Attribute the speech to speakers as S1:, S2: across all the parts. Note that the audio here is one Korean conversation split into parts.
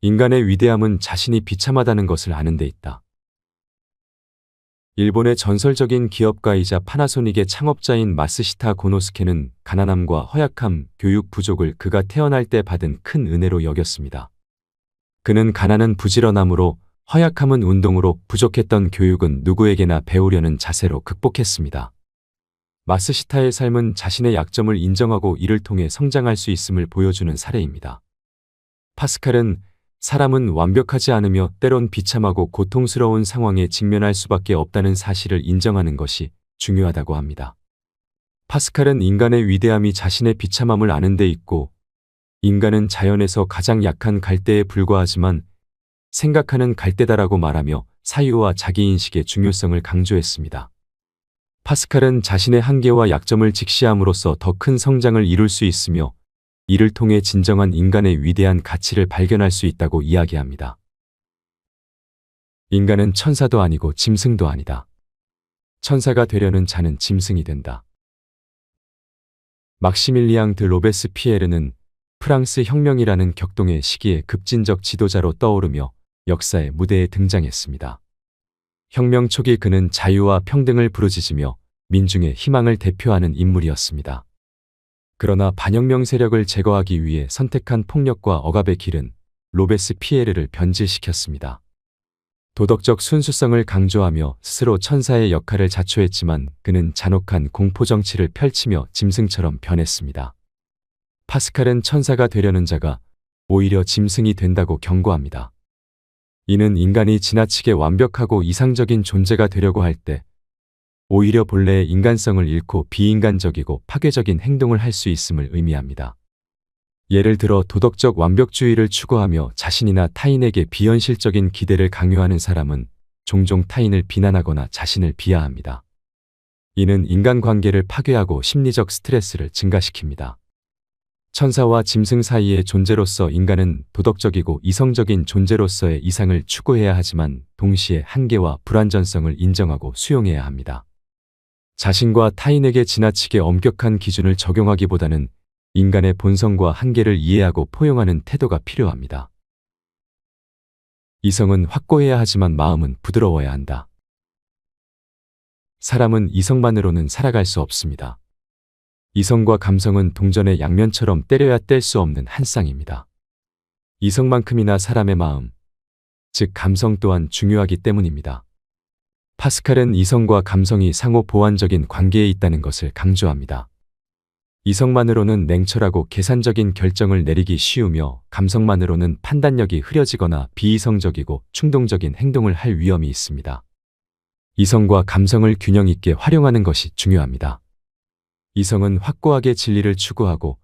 S1: 인간의 위대함은 자신이 비참하다는 것을 아는 데 있다. 일본의 전설적인 기업가이자 파나소닉의 창업자인 마스시타 고노스케는 가난함과 허약함, 교육 부족을 그가 태어날 때 받은 큰 은혜로 여겼습니다. 그는 가난은 부지런함으로, 허약함은 운동으로, 부족했던 교육은 누구에게나 배우려는 자세로 극복했습니다. 마스시타의 삶은 자신의 약점을 인정하고 이를 통해 성장할 수 있음을 보여주는 사례입니다. 파스칼은 사람은 완벽하지 않으며 때론 비참하고 고통스러운 상황에 직면할 수밖에 없다는 사실을 인정하는 것이 중요하다고 합니다. 파스칼은 인간의 위대함이 자신의 비참함을 아는 데 있고, 인간은 자연에서 가장 약한 갈대에 불과하지만 생각하는 갈대다라고 말하며 사유와 자기인식의 중요성을 강조했습니다. 파스칼은 자신의 한계와 약점을 직시함으로써 더 큰 성장을 이룰 수 있으며 이를 통해 진정한 인간의 위대한 가치를 발견할 수 있다고 이야기합니다. 인간은 천사도 아니고 짐승도 아니다. 천사가 되려는 자는 짐승이 된다. 막시밀리앙 드 로베스피에르는 프랑스 혁명이라는 격동의 시기에 급진적 지도자로 떠오르며 역사의 무대에 등장했습니다. 혁명 초기 그는 자유와 평등을 부르짖으며 민중의 희망을 대표하는 인물이었습니다. 그러나 반혁명 세력을 제거하기 위해 선택한 폭력과 억압의 길은 로베스피에르를 변질시켰습니다. 도덕적 순수성을 강조하며 스스로 천사의 역할을 자초했지만 그는 잔혹한 공포 정치를 펼치며 짐승처럼 변했습니다. 파스칼은 천사가 되려는 자가 오히려 짐승이 된다고 경고합니다. 이는 인간이 지나치게 완벽하고 이상적인 존재가 되려고 할 때 오히려 본래의 인간성을 잃고 비인간적이고 파괴적인 행동을 할 수 있음을 의미합니다. 예를 들어 도덕적 완벽주의를 추구하며 자신이나 타인에게 비현실적인 기대를 강요하는 사람은 종종 타인을 비난하거나 자신을 비하합니다. 이는 인간관계를 파괴하고 심리적 스트레스를 증가시킵니다. 천사와 짐승 사이의 존재로서 인간은 도덕적이고 이성적인 존재로서의 이상을 추구해야 하지만 동시에 한계와 불완전성을 인정하고 수용해야 합니다. 자신과 타인에게 지나치게 엄격한 기준을 적용하기보다는 인간의 본성과 한계를 이해하고 포용하는 태도가 필요합니다. 이성은 확고해야 하지만 마음은 부드러워야 한다. 사람은 이성만으로는 살아갈 수 없습니다. 이성과 감성은 동전의 양면처럼 때려야 뗄 수 없는 한 쌍입니다. 이성만큼이나 사람의 마음, 즉 감성 또한 중요하기 때문입니다. 파스칼은 이성과 감성이 상호 보완적인 관계에 있다는 것을 강조합니다. 이성만으로는 냉철하고 계산적인 결정을 내리기 쉬우며 감성만으로는 판단력이 흐려지거나 비이성적이고 충동적인 행동을 할 위험이 있습니다. 이성과 감성을 균형 있게 활용하는 것이 중요합니다. 이성은 확고하게 진리를 추구하고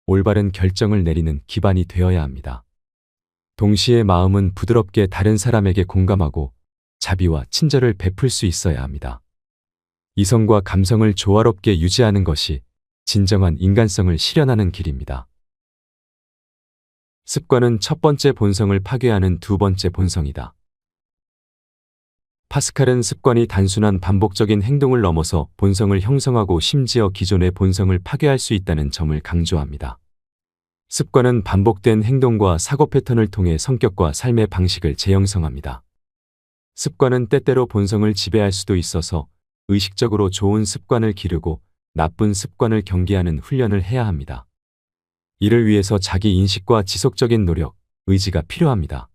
S1: 올바른 결정을 내리는 기반이 되어야 합니다. 동시에 마음은 부드럽게 다른 사람에게 공감하고 자비와 친절을 베풀 수 있어야 합니다. 이성과 감성을 조화롭게 유지하는 것이 진정한 인간성을 실현하는 길입니다. 습관은 첫 번째 본성을 파괴하는 두 번째 본성이다. 파스칼은 습관이 단순한 반복적인 행동을 넘어서 본성을 형성하고 심지어 기존의 본성을 파괴할 수 있다는 점을 강조합니다. 습관은 반복된 행동과 사고 패턴을 통해 성격과 삶의 방식을 재형성합니다. 습관은 때때로 본성을 지배할 수도 있어서 의식적으로 좋은 습관을 기르고 나쁜 습관을 경계하는 훈련을 해야 합니다. 이를 위해서 자기 인식과 지속적인 노력, 의지가 필요합니다.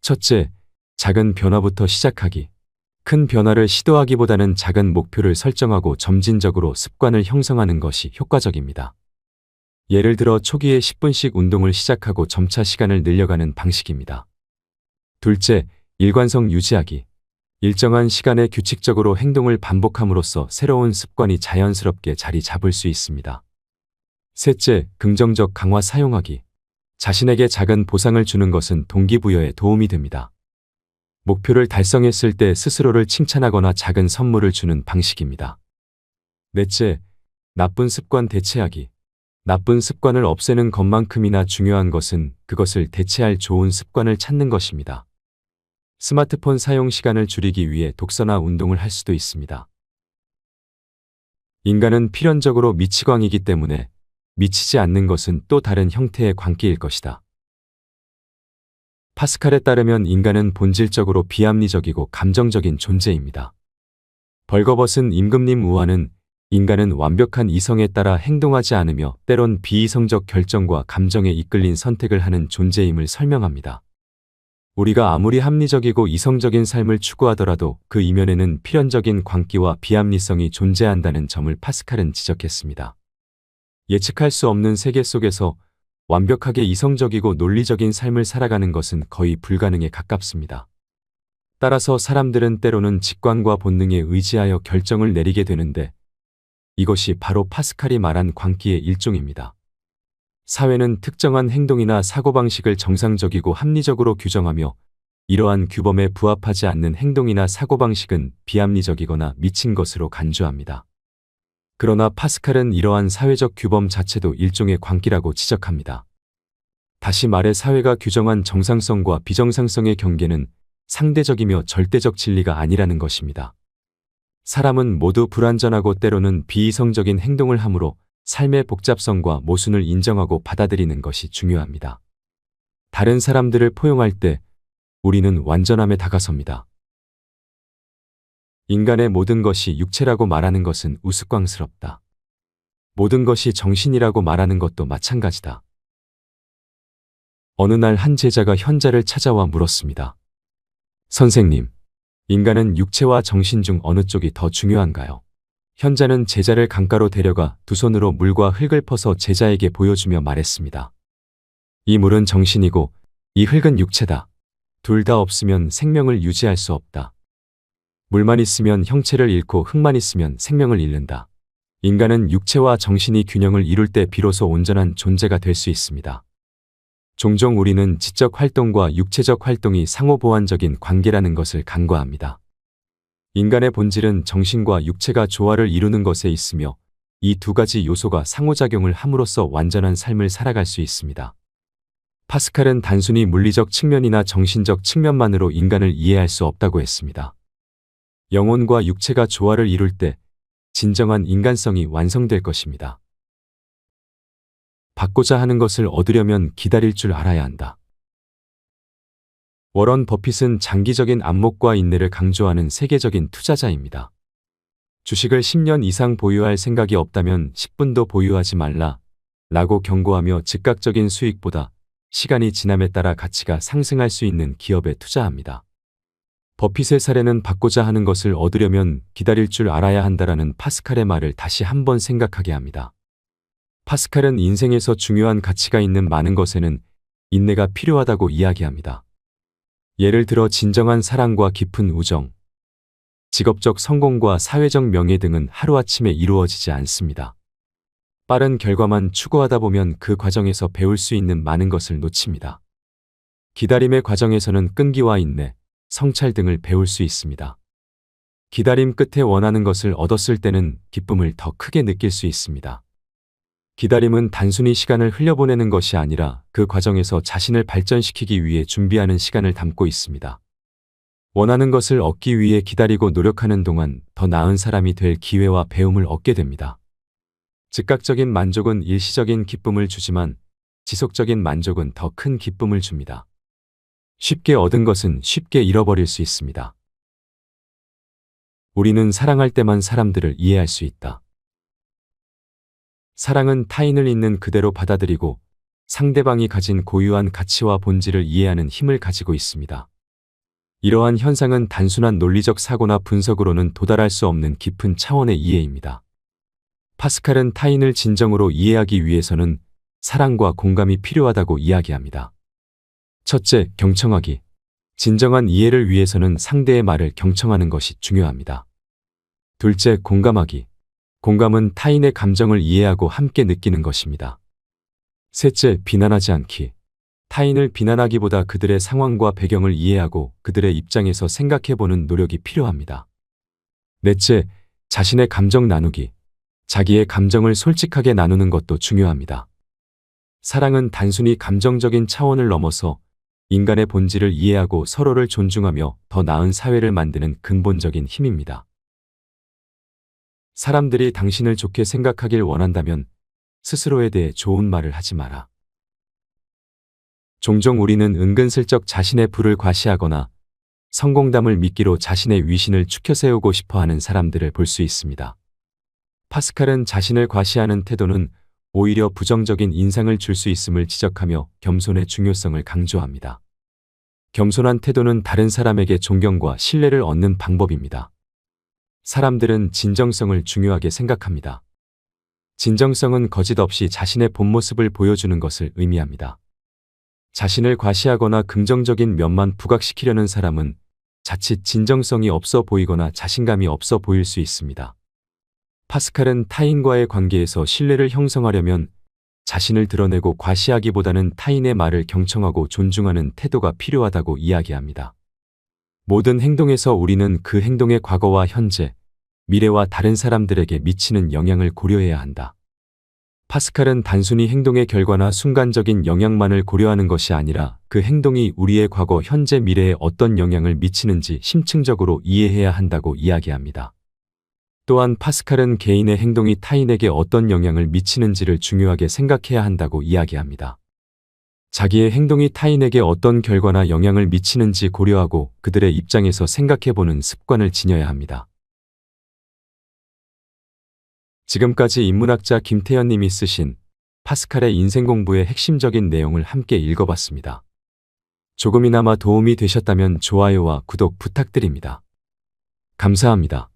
S1: 첫째, 작은 변화부터 시작하기. 큰 변화를 시도하기보다는 작은 목표를 설정하고 점진적으로 습관을 형성하는 것이 효과적입니다. 예를 들어 초기에 10분씩 운동을 시작하고 점차 시간을 늘려가는 방식입니다. 둘째, 일관성 유지하기. 일정한 시간에 규칙적으로 행동을 반복함으로써 새로운 습관이 자연스럽게 자리 잡을 수 있습니다. 셋째, 긍정적 강화 사용하기. 자신에게 작은 보상을 주는 것은 동기부여에 도움이 됩니다. 목표를 달성했을 때 스스로를 칭찬하거나 작은 선물을 주는 방식입니다. 넷째, 나쁜 습관 대체하기. 나쁜 습관을 없애는 것만큼이나 중요한 것은 그것을 대체할 좋은 습관을 찾는 것입니다. 스마트폰 사용 시간을 줄이기 위해 독서나 운동을 할 수도 있습니다. 인간은 필연적으로 미치광이기 때문에 미치지 않는 것은 또 다른 형태의 광기일 것이다. 파스칼에 따르면 인간은 본질적으로 비합리적이고 감정적인 존재입니다. 벌거벗은 임금님 우화는 인간은 완벽한 이성에 따라 행동하지 않으며 때론 비이성적 결정과 감정에 이끌린 선택을 하는 존재임을 설명합니다. 우리가 아무리 합리적이고 이성적인 삶을 추구하더라도 그 이면에는 필연적인 광기와 비합리성이 존재한다는 점을 파스칼은 지적했습니다. 예측할 수 없는 세계 속에서 완벽하게 이성적이고 논리적인 삶을 살아가는 것은 거의 불가능에 가깝습니다. 따라서 사람들은 때로는 직관과 본능에 의지하여 결정을 내리게 되는데 이것이 바로 파스칼이 말한 광기의 일종입니다. 사회는 특정한 행동이나 사고방식을 정상적이고 합리적으로 규정하며 이러한 규범에 부합하지 않는 행동이나 사고방식은 비합리적이거나 미친 것으로 간주합니다. 그러나 파스칼은 이러한 사회적 규범 자체도 일종의 광기라고 지적합니다. 다시 말해 사회가 규정한 정상성과 비정상성의 경계는 상대적이며 절대적 진리가 아니라는 것입니다. 사람은 모두 불완전하고 때로는 비이성적인 행동을 하므로 삶의 복잡성과 모순을 인정하고 받아들이는 것이 중요합니다. 다른 사람들을 포용할 때 우리는 완전함에 다가섭니다. 인간의 모든 것이 육체라고 말하는 것은 우스꽝스럽다. 모든 것이 정신이라고 말하는 것도 마찬가지다. 어느 날 한 제자가 현자를 찾아와 물었습니다. 선생님, 인간은 육체와 정신 중 어느 쪽이 더 중요한가요? 현자는 제자를 강가로 데려가 두 손으로 물과 흙을 퍼서 제자에게 보여주며 말했습니다. 이 물은 정신이고 이 흙은 육체다. 둘 다 없으면 생명을 유지할 수 없다. 물만 있으면 형체를 잃고 흙만 있으면 생명을 잃는다. 인간은 육체와 정신이 균형을 이룰 때 비로소 온전한 존재가 될 수 있습니다. 종종 우리는 지적 활동과 육체적 활동이 상호보완적인 관계라는 것을 간과합니다. 인간의 본질은 정신과 육체가 조화를 이루는 것에 있으며 이 두 가지 요소가 상호작용을 함으로써 완전한 삶을 살아갈 수 있습니다. 파스칼은 단순히 물리적 측면이나 정신적 측면만으로 인간을 이해할 수 없다고 했습니다. 영혼과 육체가 조화를 이룰 때 진정한 인간성이 완성될 것입니다. 받고자 하는 것을 얻으려면 기다릴 줄 알아야 한다. 워런 버핏은 장기적인 안목과 인내를 강조하는 세계적인 투자자입니다. 주식을 10년 이상 보유할 생각이 없다면 10분도 보유하지 말라 라고 경고하며 즉각적인 수익보다 시간이 지남에 따라 가치가 상승할 수 있는 기업에 투자합니다. 버핏의 사례는 받고자 하는 것을 얻으려면 기다릴 줄 알아야 한다라는 파스칼의 말을 다시 한번 생각하게 합니다. 파스칼은 인생에서 중요한 가치가 있는 많은 것에는 인내가 필요하다고 이야기합니다. 예를 들어 진정한 사랑과 깊은 우정, 직업적 성공과 사회적 명예 등은 하루아침에 이루어지지 않습니다. 빠른 결과만 추구하다 보면 그 과정에서 배울 수 있는 많은 것을 놓칩니다. 기다림의 과정에서는 끈기와 인내, 성찰 등을 배울 수 있습니다. 기다림 끝에 원하는 것을 얻었을 때는 기쁨을 더 크게 느낄 수 있습니다. 기다림은 단순히 시간을 흘려보내는 것이 아니라 그 과정에서 자신을 발전시키기 위해 준비하는 시간을 담고 있습니다. 원하는 것을 얻기 위해 기다리고 노력하는 동안 더 나은 사람이 될 기회와 배움을 얻게 됩니다. 즉각적인 만족은 일시적인 기쁨을 주지만 지속적인 만족은 더 큰 기쁨을 줍니다. 쉽게 얻은 것은 쉽게 잃어버릴 수 있습니다. 우리는 사랑할 때만 사람들을 이해할 수 있다. 사랑은 타인을 있는 그대로 받아들이고 상대방이 가진 고유한 가치와 본질을 이해하는 힘을 가지고 있습니다. 이러한 현상은 단순한 논리적 사고나 분석으로는 도달할 수 없는 깊은 차원의 이해입니다. 파스칼은 타인을 진정으로 이해하기 위해서는 사랑과 공감이 필요하다고 이야기합니다. 첫째, 경청하기. 진정한 이해를 위해서는 상대의 말을 경청하는 것이 중요합니다. 둘째, 공감하기. 공감은 타인의 감정을 이해하고 함께 느끼는 것입니다. 셋째, 비난하지 않기. 타인을 비난하기보다 그들의 상황과 배경을 이해하고 그들의 입장에서 생각해보는 노력이 필요합니다. 넷째, 자신의 감정 나누기. 자기의 감정을 솔직하게 나누는 것도 중요합니다. 사랑은 단순히 감정적인 차원을 넘어서 인간의 본질을 이해하고 서로를 존중하며 더 나은 사회를 만드는 근본적인 힘입니다. 사람들이 당신을 좋게 생각하길 원한다면 스스로에 대해 좋은 말을 하지 마라. 종종 우리는 은근슬쩍 자신의 부를 과시하거나 성공담을 미끼로 자신의 위신을 추켜 세우고 싶어 하는 사람들을 볼 수 있습니다. 파스칼은 자신을 과시하는 태도는 오히려 부정적인 인상을 줄 수 있음을 지적하며 겸손의 중요성을 강조합니다. 겸손한 태도는 다른 사람에게 존경과 신뢰를 얻는 방법입니다. 사람들은 진정성을 중요하게 생각합니다. 진정성은 거짓 없이 자신의 본 모습을 보여주는 것을 의미합니다. 자신을 과시하거나 긍정적인 면만 부각시키려는 사람은 자칫 진정성이 없어 보이거나 자신감이 없어 보일 수 있습니다. 파스칼은 타인과의 관계에서 신뢰를 형성하려면 자신을 드러내고 과시하기보다는 타인의 말을 경청하고 존중하는 태도가 필요하다고 이야기합니다. 모든 행동에서 우리는 그 행동의 과거와 현재, 미래와 다른 사람들에게 미치는 영향을 고려해야 한다. 파스칼은 단순히 행동의 결과나 순간적인 영향만을 고려하는 것이 아니라 그 행동이 우리의 과거, 현재, 미래에 어떤 영향을 미치는지 심층적으로 이해해야 한다고 이야기합니다. 또한 파스칼은 개인의 행동이 타인에게 어떤 영향을 미치는지를 중요하게 생각해야 한다고 이야기합니다. 자기의 행동이 타인에게 어떤 결과나 영향을 미치는지 고려하고 그들의 입장에서 생각해보는 습관을 지녀야 합니다. 지금까지 인문학자 김태현 님이 쓰신 파스칼의 인생 공부의 핵심적인 내용을 함께 읽어봤습니다. 조금이나마 도움이 되셨다면 좋아요와 구독 부탁드립니다. 감사합니다.